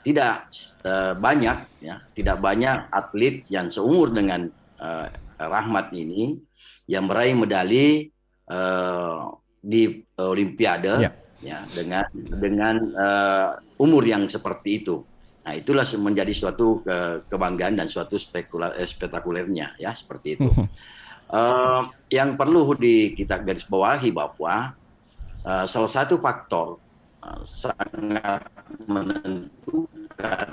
tidak banyak, ya, tidak banyak atlet yang seumur dengan Rahmat ini yang meraih medali di Olimpiade, Ya. ya, dengan umur yang seperti itu. Nah, itulah menjadi suatu kebanggaan dan suatu spektakulernya, ya, seperti itu. Yang perlu kita garis bawahi bahwa salah satu faktor sangat menentukan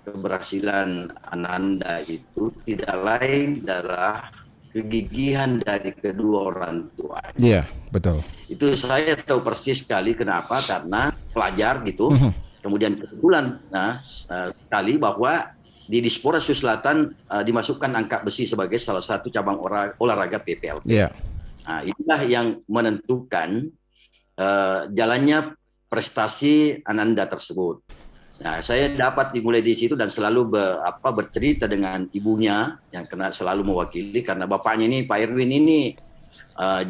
keberhasilan Ananda itu tidak lain adalah kegigihan dari kedua orang tuanya. Iya, betul. Itu saya tahu persis sekali kenapa, karena pelajar gitu. Mhm. Kemudian kebetulan sekali bahwa di Dispora Sulawesi Selatan dimasukkan angkat besi sebagai salah satu cabang olahraga PPLP. Iya. Nah, inilah yang menentukan jalannya prestasi Ananda tersebut. Nah, saya dapat dimulai di situ dan selalu bercerita dengan ibunya yang selalu mewakili, karena bapaknya ini Pak Erwin ini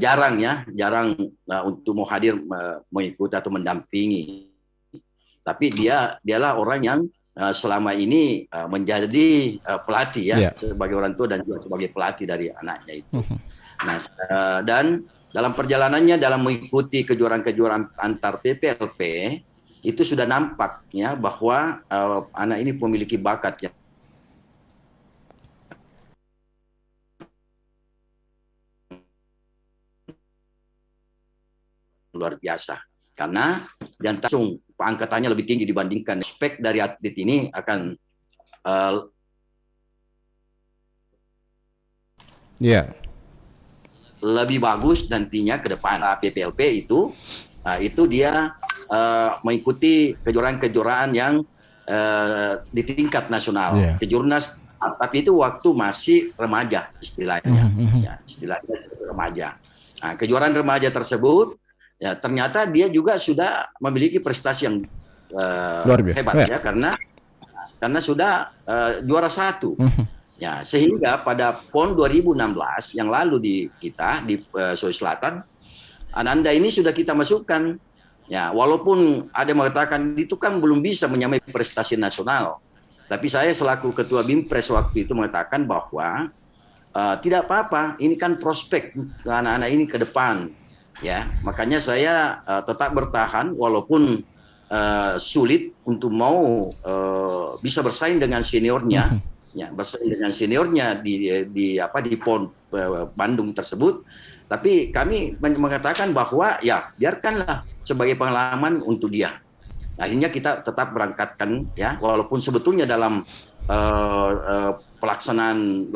jarang untuk mau hadir mengikuti atau mendampingi. Tapi dialah orang yang selama ini menjadi pelatih, ya, sebagai orang tua dan juga sebagai pelatih dari anaknya itu. Nah, dan dalam perjalanannya dalam mengikuti kejuaraan-kejuaraan antar PPLP itu sudah nampak, ya, bahwa anak ini memiliki bakat yang luar biasa, karena dan langsung angkatannya lebih tinggi dibandingkan spek dari atlet ini akan lebih bagus nantinya ke depan. PPLP itu dia mengikuti kejuaraan-kejuaraan yang di tingkat nasional, kejurnas, tapi itu waktu masih remaja istilahnya, ya, istilahnya remaja. Nah, kejuaraan remaja tersebut, ya, ternyata dia juga sudah memiliki prestasi yang hebat, ya, karena sudah juara 1. Ya, sehingga pada PON 2016 yang lalu di Sulawesi Selatan, Ananda ini sudah kita masukkan. Ya, walaupun ada yang mengatakan itu kan belum bisa menyamai prestasi nasional, tapi saya selaku ketua BIMPRES waktu itu mengatakan bahwa tidak apa-apa, ini kan prospek anak-anak ini ke depan, ya. Makanya saya tetap bertahan walaupun sulit untuk mau bisa bersaing dengan seniornya, ya, bersaing dengan seniornya di PON Bandung tersebut. Tapi kami mengatakan bahwa ya biarkanlah sebagai pengalaman untuk dia. Akhirnya kita tetap berangkatkan, ya, walaupun sebetulnya dalam pelaksanaan